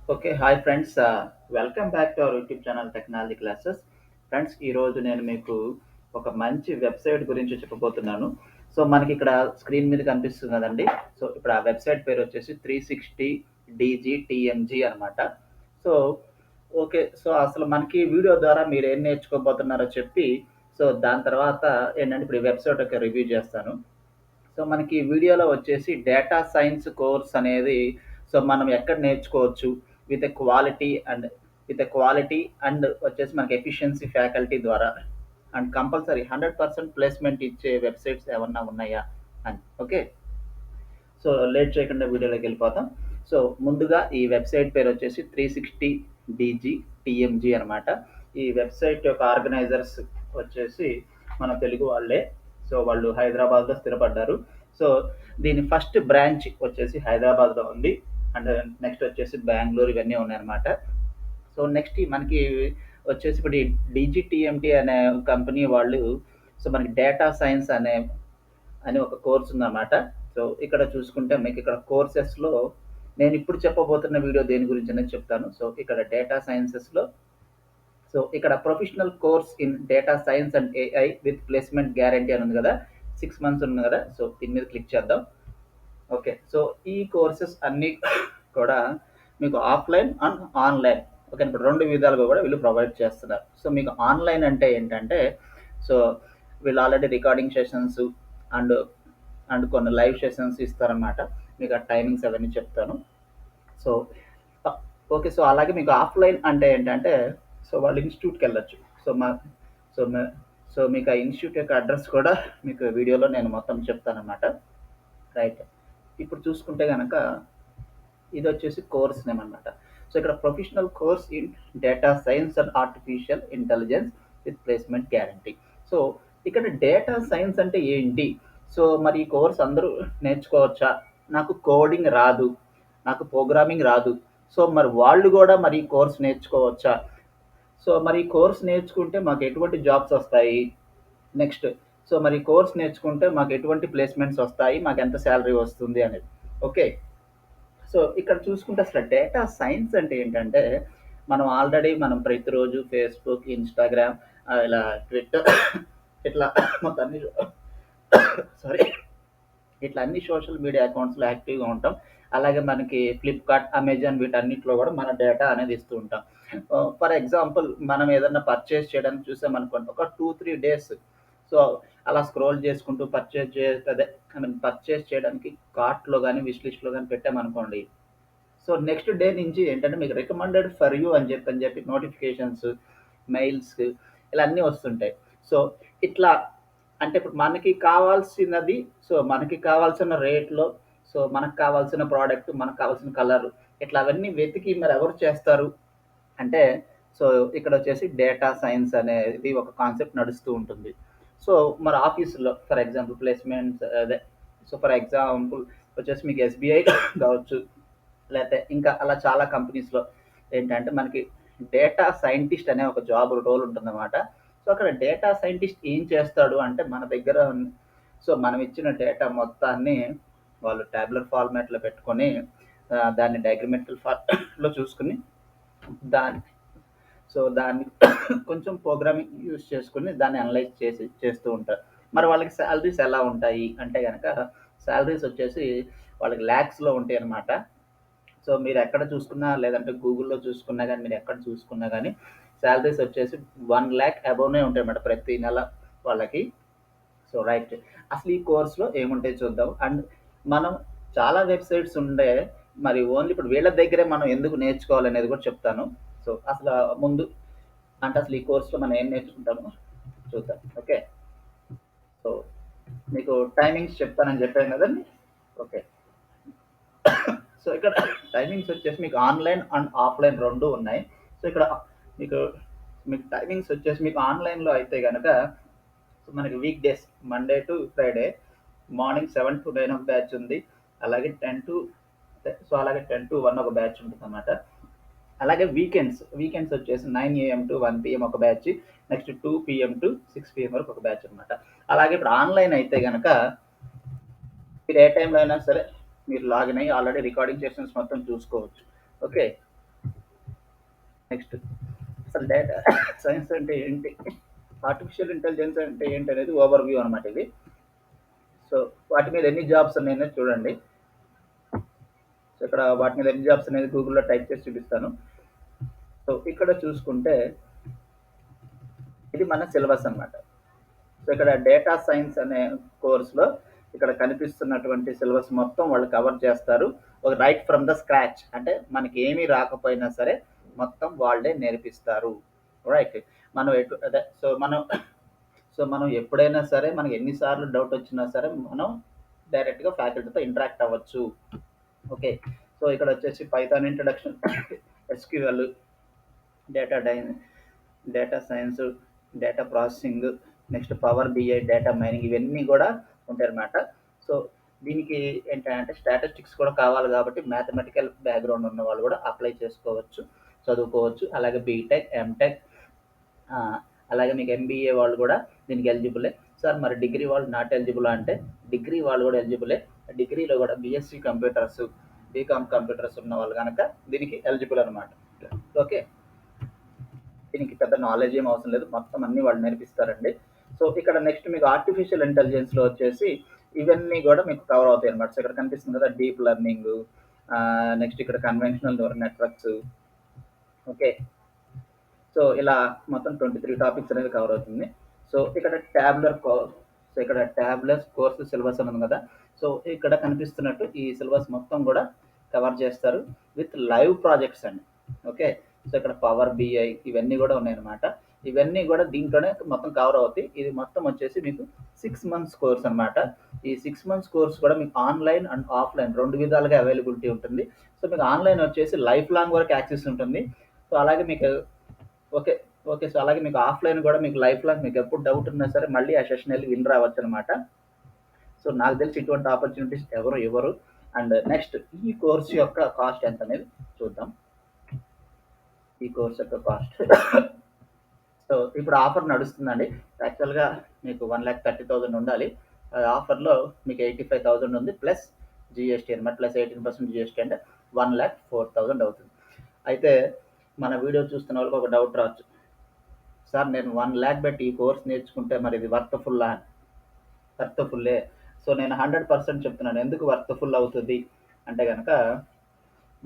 Okay. Hi friends. Welcome back to our YouTube channel technology classes. Friends, ఈరోజు నేను మీకు ఒక మంచి వెబ్‌సైట్ గురించి చెప్పబోతున్నాను. సో, మనకిక్కడ స్క్రీన్ మీద కనిపిస్తుంది కదండీ! సో, ఇప్పుడు ఆ వెబ్‌సైట్ పేరొచ్చేసి 360digtmg అనమాట. So, okay. సో, అసలు మనకి వీడియో ద్వారా మీరేం నేర్చుకోబోతున్నారో చెప్పి, సో, దాని తర్వాత ఏంటంటే ఇప్పుడు ఈ వెబ్‌సైట్ యొక్క రివ్యూ చేస్తాను. సో, మనకి వీడియోలో వచ్చేసి డేటా సైన్స్ కోర్స్ అనేది సో, మనం ఎక్కడ నేర్చుకోవచ్చు విత్ ఎ క్వాలిటీ అండ్ వచ్చేసి మనకి ఎఫిషియన్సీ ఫ్యాకల్టీ ద్వారా అండ్ కంపల్సరీ 100% ప్లేస్‌మెంట్ ఇచ్చే వెబ్‌సైట్స్ ఏమన్నా ఉన్నాయా అని. ఓకే. సో, లేట్ చేయకుండా వీడియోలోకెళ్ళిపోతాం. సో, ముందుగా ఈ వెబ్‌సైట్ పేరొచ్చేసి 360digtmg అనమాట. ఈ వెబ్‌సైట్ యొక్క ఆర్గనైజర్స్ వచ్చేసి మన తెలుగు వాళ్ళే. సో, వాళ్ళు హైదరాబాద్‌లో స్థిరపడ్డారు. సో, దీని ఫస్ట్ బ్రాంచ్ వచ్చేసి హైదరాబాద్‌లో ఉంది. అండ్ నెక్స్ట్ వచ్చేసి బెంగుళూరు ఇవన్నీ ఉన్నాయన్నమాట. సో, నెక్స్ట్ మనకి వచ్చేసి ఇప్పుడు ఈ డీజీటీఎంటీ అనే కంపెనీ వాళ్ళు సో, మనకి డేటా సైన్స్ అని ఒక కోర్స్ ఉందన్నమాట. సో, ఇక్కడ చూసుకుంటే మీకిక్కడ కోర్సెస్‌లో నేనిప్పుడు చెప్పబోతున్న వీడియో దేని గురించనేది చెప్తాను. సో, ఇక్కడ డేటా సైన్సెస్‌లో సో, ఇక్కడ professional course in data science and AI with placement guarantee అని ఉంది గదా! 6 మంత్స్ ఉంది గదా! సో, దీని మీద క్లిక్ చేద్దాం. ఓకే. సో, ఈ కోర్సెస్ అన్నీ కూడా మీకు ఆఫ్‌లైన్ అండ్ ఆన్‌లైన్. ఓకే. ఇప్పుడు 2 విధాలుగా గూడా వీళ్ళు ప్రొవైడ్ చేస్తున్నారు. సో, మీకు ఆన్‌లైన్ అంటే ఏంటంటే, సో, వీళ్ళు ఆల్రెడీ రికార్డింగ్ సెషన్స్ అండ్, కొన్ని లైవ్ సెషన్స్ ఇస్తారనమాట. మీకు ఆ టైమింగ్స్ అవన్నీ చెప్తాను. So, okay. సో, అలాగే మీకు ఆఫ్‌లైన్ అంటే ఏంటంటే, సో, వాళ్ళు ఇన్‌స్టిట్యూట్‌కెళ్ళొచ్చు. సో, మా సో, మే సో, మీకు ఆ ఇన్‌స్టిట్యూట్ యొక్క అడ్రెస్ కూడా మీకు వీడియోలో నేను మొత్తం చెప్తాననమాట. రైట్. ఇప్పుడు చూసుకుంటే గనక ఇదొచ్చేసి కోర్స్ నేమ్ అనమాట. సో, ఇక్కడ professional course in data science and artificial intelligence with placement guarantee. So, ఇక్కడ డేటా సైన్స్ అంటే ఏంటి? సో, మరి ఈ కోర్స్ అందరూ నేర్చుకోవచ్చా? నాకు కోడింగ్ రాదు. నాకు ప్రోగ్రామింగ్ రాదు. సో, మరి వాళ్ళు గూడా మరి ఈ కోర్స్ నేర్చుకోవచ్చా? సో, మరి ఈ కోర్స్ నేర్చుకుంటే మాకు ఎటువంటి జాబ్స్ ఒస్తాయి? నెక్స్ట్ సో, మరి ఈ కోర్స్ నేర్చుకుంటే మాకు ఎటువంటి ప్లేస్‌మెంట్స్ ఒస్తాయి? మాకెంత సాలరీ వస్తుంది అనేది. ఓకే. సో, ఇక్కడ చూసుకుంటే అసలు డేటా సైన్స్ అంటే ఏంటంటే, మనం ప్రతిరోజు ఫేస్‌బుక్, ఇన్‌స్టాగ్రామ్ ఇలా ట్విట్టర్ ఇట్లా మొత్తం అన్ని సారీ. ఇట్లా అన్ని సోషల్ మీడియా అకౌంట్స్‌లో యాక్టివ్‌గా ఉంటాం. అలాగే మనకి ఫ్లిప్‌కార్ట్, అమెజాన్ వీటన్నిటిలో గూడా మన డేటా అనేది ఇస్తూ ఉంటాం. ఫర్ ఎగ్జాంపుల్ మనం ఏదన్నా పర్చేజ్ చేయడానికి చూసామనుకోండి. ఒక 2, 3 డేస్ సో, అలా స్క్రోల్ చేసుకుంటూ పర్చేజ్ చేయడానికి కార్ట్‌లో గాని, విష్ లిస్ట్‌లో గాని పెట్టామనుకోండి. సో, నెక్స్ట్ డే నుంచి ఏంటంటే మీకు రికమెండెడ్ ఫర్ యూ అని చెప్పి నోటిఫికేషన్స్, మెయిల్స్ ఇలా అన్నీ వస్తుంటాయి. సో, ఇట్లా అంటే ఇప్పుడు మనకి కావాల్సినది సో, మనకి కావాల్సిన రేట్‌లో సో, మనకు కావాల్సిన ప్రొడక్ట్, మనకు కావాల్సిన కలర్ ఇట్లా అవన్నీ వెతికి మరి ఎవరు చేస్తారు? అంటే సో, ఇక్కడొచ్చేసి డేటా సైన్స్ అనేది ఒక కాన్సెప్ట్ నడుస్తూ ఉంటుంది. సో, మరి ఆఫీసులో ఫర్ ఎగ్జాంపుల్ ప్లేస్‌మెంట్స్ అదే సో, ఫర్ ఎగ్జాంపుల్ వచ్చేసి మీకు ఎస్‌బీఐ కావచ్చు. లేతే ఇంకా అలా చాలా కంపెనీస్‌లో ఏంటంటే మనకి డేటా సైంటిస్ట్ అనే ఒక జాబ్ రోల్ ఉంటుందన్నమాట. సో, అక్కడ డేటా సైంటిస్ట్ ఏం చేస్తాడు అంటే మన దగ్గర సో, మనం ఇచ్చిన డేటా మొత్తాన్ని వాళ్ళు టాబ్యులర్ ఫార్మాట్‌లో పెట్టుకొని దాన్ని డయాగ్రమాటికల్ ఫార్మాట్‌లో చూసుకొని దాన్ని దాన్ని కొంచెం ప్రోగ్రామింగ్ యూజ్ చేసుకొని దాన్ని అనలైజ్ చేస్తూ ఉంటారు. మరి వాళ్ళకి సాలరీస్ ఎలా ఉంటాయి అంటే గనక సాలరీస్ వచ్చేసి వాళ్ళకి లాక్స్‌లో ఉంటాయన్నమాట. సో, మీరెక్కడ చూసుకున్నా లేదంటే గూగుల్‌లో చూసుకున్నా గాని, మీరెక్కడ చూసుకున్నా గాని సాలరీస్ వచ్చేసి 1,00,000 అబోవ్‌నే ఉంటాయన్నమాట ప్రతి నెల వాళ్ళకి. So, right. అసలు ఈ కోర్స్‌లో ఏముంటాయో చూద్దాం. అండ్ మనం చాలా వెబ్‌సైట్స్ ఉండే మరి ఓన్లీ ఇప్పుడు వీళ్ళ దగ్గరే మనం ఎందుకు నేర్చుకోవాలనేది కూడా చెప్తాను. సో, ముందు అంటే అసలు ఈ కోర్స్‌లో మనం ఏం నేర్చుకుంటామో చూద్దాం. ఓకే. సో, మీకు టైమింగ్స్ చెప్తానని చెప్పాను కదండీ! ఓకే. సో, ఇక్కడ టైమింగ్స్ వచ్చేసి మీకు ఆన్‌లైన్ అండ్ ఆఫ్‌లైన్ 2 ఉన్నాయి. సో, ఇక్కడ మీకు మీకు టైమింగ్స్ వచ్చేసి మీకు ఆన్‌లైన్‌లో అయితే గనక సో, మనకి week days Monday to Friday morning 7-9 ఒక బ్యాచ్ ఉంది. అలాగే 10-1 ఒక బ్యాచ్ ఉంటుందన్నమాట. అలాగే వీకెండ్స్ వచ్చేసి 9 ఏఎం టు 1 పీఎం ఒక batch. Next 2 PM to 6 PM వరకు ఒక బ్యాచ్ అన్నమాట. అలాగే ఇప్పుడు ఆన్‌లైన్ అయితే గనక మీరు ఏ టైంలో అయినా సరే మీరు లాగిన్ అయ్యి ఆల్రెడీ రికార్డింగ్ సెషన్స్ మొత్తం చూసుకోవచ్చు. ఓకే. నెక్స్ట్ అసలు డేటా సైన్స్ అంటే ఏంటి, ఆర్టిఫిషియల్ ఇంటెలిజెన్స్ అంటే ఏంటి అనేది ఓవర్ వ్యూ అనమాట ఇది. సో వాటి మీద ఎన్ని జాబ్స్ ఉన్నాయో చూడండి. సో ఇక్కడ వాటి మీద ఎన్ని జాబ్స్ అనేది గూగుల్లో టైప్ చేసి చూపిస్తాను. సో ఇక్కడ చూసుకుంటే ఇది మన సిలబస్ అన్నమాట. సో ఇక్కడ డేటా సైన్స్ అనే కోర్సులో ఇక్కడ కనిపిస్తున్నటువంటి సిలబస్ మొత్తం వాళ్ళు కవర్ చేస్తారు. ఒక రైట్ ఫ్రమ్ ద స్క్రాచ్, అంటే మనకి ఏమీ రాకపోయినా సరే మొత్తం వాళ్ళే నేర్పిస్తారు. రైట్. మనం అదే మనం ఎప్పుడైనా సరే మనకి ఎన్నిసార్లు డౌట్ వచ్చినా సరే మనం డైరెక్ట్గా ఫ్యాకల్టీతో ఇంటరాక్ట్ అవ్వచ్చు. ఓకే. సో ఇక్కడ వచ్చేసి Python introduction, SQL, data data science, data processing, next power BI, data mining, ఇవన్నీ కూడా ఉంటాయన్నమాట. సో దీనికి ఏంటంటే స్టాటిస్టిక్స్ కూడా కావాలి కాబట్టి మ్యాథమెటికల్ బ్యాక్గ్రౌండ్ ఉన్న వాళ్ళు కూడా అప్లై చేసుకోవచ్చు, చదువుకోవచ్చు. అలాగే బీటెక్, ఎంటెక్, అలాగే మీకు ఎంబీఏ వాళ్ళు కూడా దీనికి ఎలిజిబులే. సార్ మరి డిగ్రీ వాళ్ళు నాట్ ఎలిజిబుల్ అంటే డిగ్రీ వాళ్ళు కూడా ఎలిజిబులే. డిగ్రీలో కూడా బీఎస్సీ కంప్యూటర్స్, బీకామ్ కంప్యూటర్స్ ఉన్న వాళ్ళు కనుక దీనికి ఎలిజిబుల్ అనమాట. ఓకే. దీనికి పెద్ద నాలెడ్జ్ ఏం అవసరం లేదు, మొత్తం అన్ని వాళ్ళు నేర్పిస్తారండి. సో ఇక్కడ నెక్స్ట్ మీకు ఆర్టిఫిషియల్ ఇంటెలిజెన్స్లో వచ్చేసి ఇవన్నీ కూడా మీకు కవర్ అవుతాయి అనమాట. సో ఇక్కడ కనిపిస్తుంది కదా డీప్ లెర్నింగ్, నెక్స్ట్ ఇక్కడ conventional neural networks. Okay. So ఇలా మొత్తం 23 టాపిక్స్ అనేది కవర్ అవుతుంది. సో ఇక్కడ ట్యాబ్లెస్ కోర్సు సిలబస్ అని ఉంది కదా. సో ఇక్కడ కనిపిస్తున్నట్టు ఈ సిలబస్ మొత్తం కూడా కవర్ చేస్తారు విత్ లైవ్ ప్రాజెక్ట్స్ అండి. ఓకే. సో ఇక్కడ పవర్ బిఐ ఇవన్నీ కూడా ఉన్నాయన్నమాట. ఇవన్నీ కూడా దీంట్లోనే మొత్తం కవర్ అవుతాయి. ఇది మొత్తం వచ్చేసి మీకు 6 months కోర్స్ అనమాట. ఈ 6 months కోర్స్ కూడా మీకు ఆన్లైన్ అండ్ ఆఫ్లైన్ 2 విధాలుగా అవైలబిలిటీ ఉంటుంది. సో మీకు ఆన్లైన్ వచ్చేసి లైఫ్ లాంగ్ వరకు యాక్సెస్ ఉంటుంది. సో అలాగే మీకు ఓకే. ఓకే. సో అలాగే మీకు ఆఫ్లైన్ కూడా మీకు లైఫ్ లాంగ్ మీకు ఎప్పుడు డౌట్ ఉన్నా సరే మళ్ళీ ఆ సెషన్ వెళ్ళి విన్ రావచ్చు అనమాట. సో నాకు తెలిసి ఇటువంటి ఆపర్చునిటీస్ ఎవరు ఇవ్వరు. అండ్ నెక్స్ట్ ఈ కోర్స్ యొక్క కాస్ట్ ఎంత అనేది చూద్దాం. ఈ కోర్స్ యొక్క కాస్ట్ సో ఇప్పుడు ఆఫర్ నడుస్తుందండి. యాక్చువల్గా మీకు 1,30,000 ఉండాలి. ఆఫర్లో మీకు 85,000 ఉంది ప్లస్ జిఎస్టీ అనమాట. ప్లస్ 18% జిఎస్టీ అంటే 1,04,000 అవుతుంది. అయితే మన వీడియో చూస్తున్న వాళ్ళకి ఒక డౌట్ రావచ్చు, సార్ నేను 1,00,000 పెట్టి ఈ కోర్స్ నేర్చుకుంటే మరి ఇది వర్త్ఫుల్లే. సో నేను 100% చెప్తున్నాను ఎందుకు వర్త్ఫుల్ అవుతుంది అంటే కనుక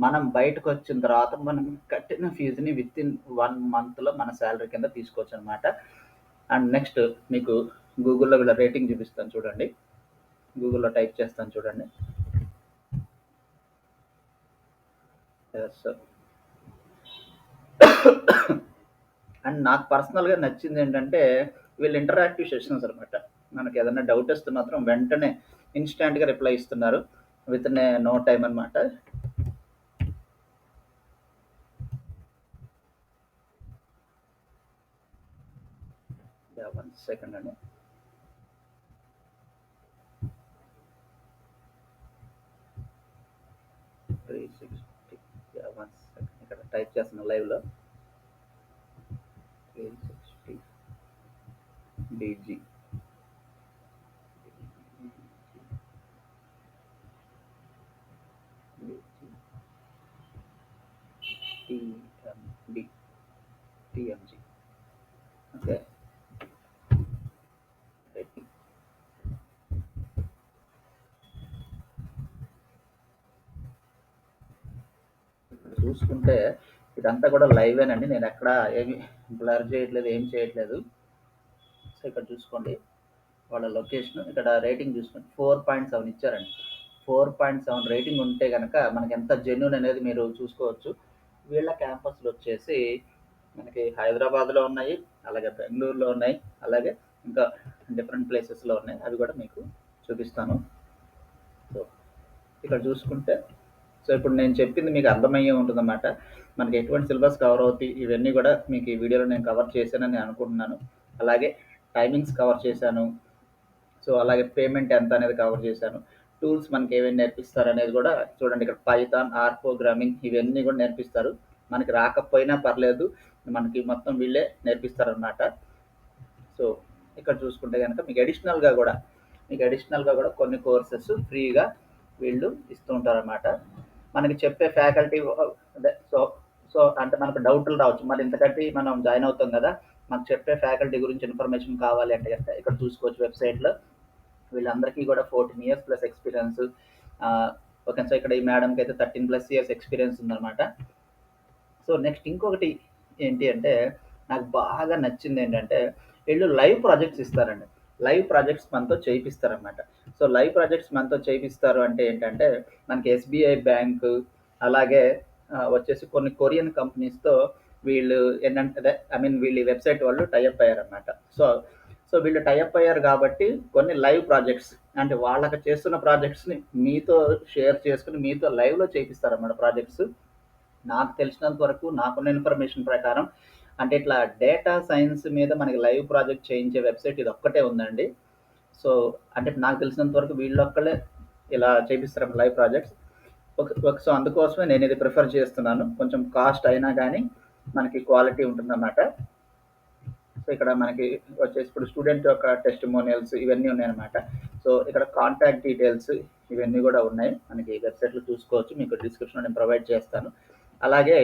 మనం బయటకు వచ్చిన తర్వాత మనం కట్టిన ఫీజుని విత్ ఇన్ 1 monthలో మన శాలరీ కింద తీసుకోవచ్చు అనమాట. అండ్ నెక్స్ట్ మీకు గూగుల్లో వీళ్ళ రేటింగ్ చూపిస్తాను చూడండి. గూగుల్లో టైప్ చేస్తాను చూడండి. అండ్ నాకు పర్సనల్గా నచ్చింది ఏంటంటే వీళ్ళు ఇంటరాక్టివ్ సెషన్స్ అనమాట. మనకి ఏదైనా డౌట్ వస్తే మాత్రం వెంటనే ఇన్స్టాంట్గా రిప్లై ఇస్తున్నారు విత్ నో టైం అనమాట. వన్ సెకండ్ అండి. ఇక్కడ టైప్ చేస్తున్నా లైవ్లో 360 TMG. ఓకే. చూసుకుంటే ఇదంతా కూడా లైవేనండి, నేను ఎక్కడ ఏమి బ్లర్ చేయట్లేదు, ఏం చేయట్లేదు. సో ఇక్కడ చూసుకోండి వాళ్ళ లొకేషన్, ఇక్కడ రేటింగ్ చూసుకోండి 4.7 ఇచ్చారండి. 4.7 రేటింగ్ ఉంటే కనుక మనకి ఎంత జెన్యూన్ అనేది మీరు చూసుకోవచ్చు. వీళ్ళ క్యాంపస్లు వచ్చేసి మనకి హైదరాబాద్లో ఉన్నాయి, అలాగే బెంగళూరులో ఉన్నాయి, అలాగే ఇంకా డిఫరెంట్ ప్లేసెస్లో ఉన్నాయి. అవి కూడా మీకు చూపిస్తాను. సో ఇక్కడ చూసుకుంటే సో ఇప్పుడు నేను చెప్పింది మీకు అర్థమయ్యే ఉంటుందన్నమాట. మనకి ఎటువంటి సిలబస్ కవర్ అవుతాయి ఇవన్నీ కూడా మీకు ఈ వీడియోలో నేను కవర్ చేశానని అనుకుంటున్నాను. అలాగే టైమింగ్స్ కవర్ చేశాను. సో అలాగే పేమెంట్ ఎంత అనేది కవర్ చేశాను. టూల్స్ మనకి ఏమేమి నేర్పిస్తారు అనేది కూడా చూడండి. ఇక్కడ పైథాన్, ఆర్ ప్రోగ్రామింగ్ ఇవన్నీ కూడా నేర్పిస్తారు. మనకి రాకపోయినా పర్లేదు, మనకి మొత్తం వీళ్ళే నేర్పిస్తారనమాట. సో ఇక్కడ చూసుకుంటే కనుక మీకు అడిషనల్గా కూడా కొన్ని కోర్సెస్ ఫ్రీగా వీళ్ళు ఇస్తూ ఉంటారన్నమాట. మనకి చెప్పే ఫ్యాకల్టీ అదే సో అంటే మనకు డౌట్లు రావచ్చు. మరి ఇంతకంటే మనం జాయిన్ అవుతాం కదా, మాకు చెప్పే ఫ్యాకల్టీ గురించి ఇన్ఫర్మేషన్ కావాలి అంటే కనుక ఇక్కడ చూసుకోవచ్చు వెబ్సైట్లో. వీళ్ళందరికీ కూడా 14 years plus experience. Okay. So ఇక్కడ ఈ మేడంకి అయితే 13+ ఇయర్స్ ఎక్స్పీరియన్స్ ఉందన్నమాట. సో నెక్స్ట్ ఇంకొకటి ఏంటి అంటే, నాకు బాగా నచ్చింది ఏంటంటే, వీళ్ళు లైవ్ ప్రాజెక్ట్స్ ఇస్తారండి. లైవ్ ప్రాజెక్ట్స్ మనతో చేయిస్తారనమాట. సో లైవ్ ప్రాజెక్ట్స్ మనతో చేయిస్తారు అంటే ఏంటంటే, మనకి ఎస్బీఐ బ్యాంకు, అలాగే వచ్చేసి కొన్ని కొరియన్ కంపెనీస్తో వీళ్ళు ఏంటంటే అదే ఐ మీన్ వీళ్ళు వెబ్సైట్ వాళ్ళు టైఅప్ అయ్యారనమాట. సో సో వీళ్ళు టైఅప్ అయ్యారు కాబట్టి కొన్ని లైవ్ ప్రాజెక్ట్స్ అంటే వాళ్ళకి చేస్తున్న ప్రాజెక్ట్స్ని మీతో షేర్ చేసుకుని మీతో లైవ్లో చేయిస్తారన్నమాట ప్రాజెక్ట్స్. నాకు తెలిసినంత వరకు నాకున్న ఇన్ఫర్మేషన్ ప్రకారం అంటే ఇట్లా డేటా సైన్స్ మీద మనకి లైవ్ ప్రాజెక్ట్ చేయించే వెబ్సైట్ ఇది ఒక్కటే ఉందండి. సో అంటే నాకు తెలిసినంత వరకు వీళ్ళొక్కళ్ళే ఇలా చేపిస్తారు లైవ్ ప్రాజెక్ట్స్. సో అందుకోసమే నేను ఇది ప్రిఫర్ చేస్తున్నాను. కొంచెం కాస్ట్ అయినా కానీ మనకి క్వాలిటీ ఉంటుందన్నమాట. సో ఇక్కడ మనకి వచ్చేసి ఇప్పుడు స్టూడెంట్ యొక్క టెస్టిమోనియల్స్ ఇవన్నీ ఉన్నాయన్నమాట. సో ఇక్కడ కాంటాక్ట్ డీటెయిల్స్ ఇవన్నీ కూడా ఉన్నాయి. మనకి వెబ్సైట్లో చూసుకోవచ్చు. మీకు డిస్క్రిప్షన్లో నేను ప్రొవైడ్ చేస్తాను. అలాగే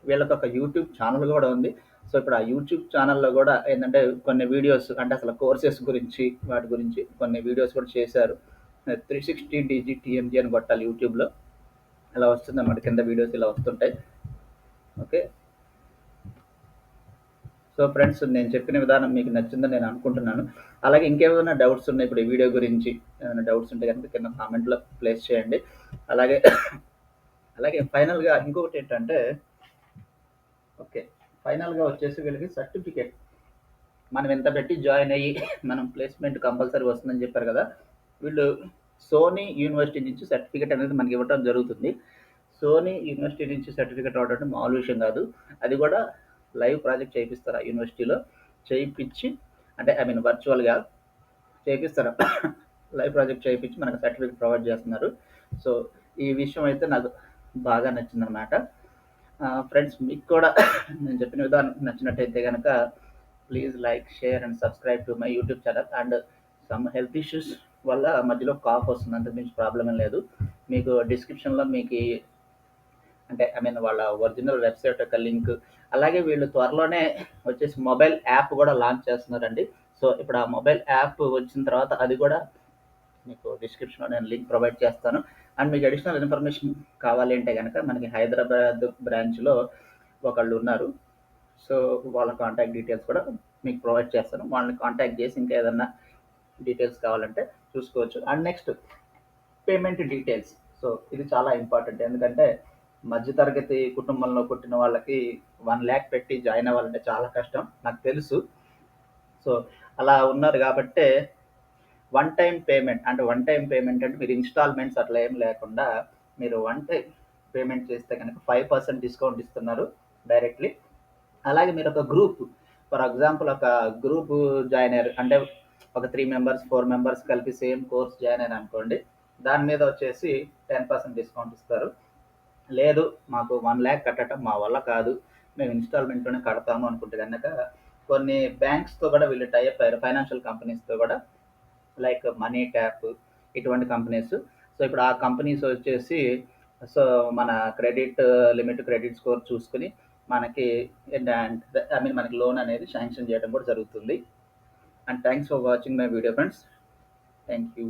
వీళ్ళకి ఒక యూట్యూబ్ ఛానల్ కూడా ఉంది. సో ఇప్పుడు ఆ యూట్యూబ్ ఛానల్లో కూడా ఏంటంటే కొన్ని వీడియోస్ అంటే అసలు కోర్సెస్ గురించి వాటి గురించి కొన్ని వీడియోస్ కూడా చేశారు. 360digitmg అని కొట్టాలి యూట్యూబ్లో, ఇలా వస్తుంది అన్నమాట. కింద వీడియోస్ ఇలా వస్తుంటాయి. ఓకే. సో ఫ్రెండ్స్, నేను చెప్పిన విధానం మీకు నచ్చిందని నేను అనుకుంటున్నాను. అలాగే ఇంకేమైనా డౌట్స్ ఉన్నాయి ఇప్పుడు ఈ వీడియో గురించి, ఏమైనా డౌట్స్ ఉంటే కనుక కింద కామెంట్లో ప్లేస్ చేయండి. అలాగే అలాగే ఫైనల్గా ఇంకొకటి ఏంటంటే, ఓకే, ఫైనల్గా వచ్చేసి వీళ్ళకి సర్టిఫికేట్ మనం ఎంత పెట్టి జాయిన్ అయ్యి మనం ప్లేస్మెంట్ కంపల్సరీ వస్తుందని చెప్పారు కదా, వీళ్ళు సోనీ యూనివర్సిటీ నుంచి సర్టిఫికేట్ అనేది మనకి ఇవ్వడం జరుగుతుంది. సోనీ యూనివర్సిటీ నుంచి సర్టిఫికేట్ రావడం అంటే మామూలు విషయం కాదు. అది కూడా లైవ్ ప్రాజెక్ట్ చేయిస్తారు ఆ యూనివర్సిటీలో. చేయించి అంటే ఐ మీన్ వర్చువల్గా చేయిస్తారు. లైవ్ ప్రాజెక్ట్ చేయించి మనకు సర్టిఫికేట్ ప్రొవైడ్ చేస్తున్నారు. సో ఈ విషయం అయితే నాకు బాగా నచ్చిందనమాట. ఫ్రెండ్స్, మీకు కూడా నేను చెప్పిన విధానం నచ్చినట్టయితే కనుక please like, share and subscribe to my YouTube channel. And some health issues వల్ల మధ్యలో కాఫ్ వస్తుంది, అంతకు మించి ప్రాబ్లం ఏం లేదు. మీకు డిస్క్రిప్షన్లో మీకు అంటే ఐ మీన్ వాళ్ళ ఒరిజినల్ వెబ్సైట్ యొక్క లింక్, అలాగే వీళ్ళు త్వరలోనే వచ్చేసి మొబైల్ యాప్ కూడా లాంచ్ చేస్తున్నారండి. సో ఇప్పుడు ఆ మొబైల్ యాప్ వచ్చిన తర్వాత అది కూడా మీకు డిస్క్రిప్షన్లో నేను లింక్ ప్రొవైడ్ చేస్తాను. అండ్ మీకు అడిషనల్ ఇన్ఫర్మేషన్ కావాలి అంటే కనుక మనకి హైదరాబాద్ బ్రాంచ్లో ఒకళ్ళు ఉన్నారు. సో వాళ్ళ కాంటాక్ట్ డీటెయిల్స్ కూడా మీకు ప్రొవైడ్ చేస్తాను. వాళ్ళని కాంటాక్ట్ చేసి ఇంకా ఏదన్నా డీటెయిల్స్ కావాలంటే చూసుకోవచ్చు. And next payment details. So ఇది చాలా ఇంపార్టెంట్. ఎందుకంటే మధ్యతరగతి కుటుంబంలో పుట్టిన వాళ్ళకి 1 lakh పెట్టి జాయిన్ అవ్వాలంటే చాలా కష్టం, నాకు తెలుసు. సో అలా ఉన్నారు కాబట్టే వన్ టైం పేమెంట్ అంటే మీరు ఇన్స్టాల్మెంట్స్ అట్లా ఏం లేకుండా మీరు వన్ టైం పేమెంట్ చేస్తే కనుక 5% డిస్కౌంట్ ఇస్తున్నారు డైరెక్ట్లీ. అలాగే మీరు ఒక గ్రూప్, ఫర్ ఎగ్జాంపుల్ ఒక గ్రూప్ జాయిన్ అయ్యారు అంటే ఒక 3 మెంబర్స్ 4 మెంబర్స్ కలిపి సేమ్ కోర్స్ జాయిన్ అయ్యారు అనుకోండి, దాని మీద వచ్చేసి 10% డిస్కౌంట్ ఇస్తారు. లేదు మాకు 1 lakh కట్టడం మా వల్ల కాదు, మేము ఇన్స్టాల్మెంట్లోనే కడతాము అనుకుంటే కనుక కొన్ని బ్యాంక్స్తో కూడా వీళ్ళు టైఅప్ అయ్యారు, ఫైనాన్షియల్ కంపెనీస్తో కూడా, లైక్ మనీ ట్యాప్ ఇటువంటి కంపెనీస్. సో ఇప్పుడు ఆ కంపెనీస్ వచ్చేసి సో మన క్రెడిట్ లిమిట్, క్రెడిట్ స్కోర్ చూసుకుని మనకి ఐ మీన్ మనకి లోన్ అనేది శాంక్షన్ చేయడం కూడా జరుగుతుంది. And thanks for watching my video friends. Thank you.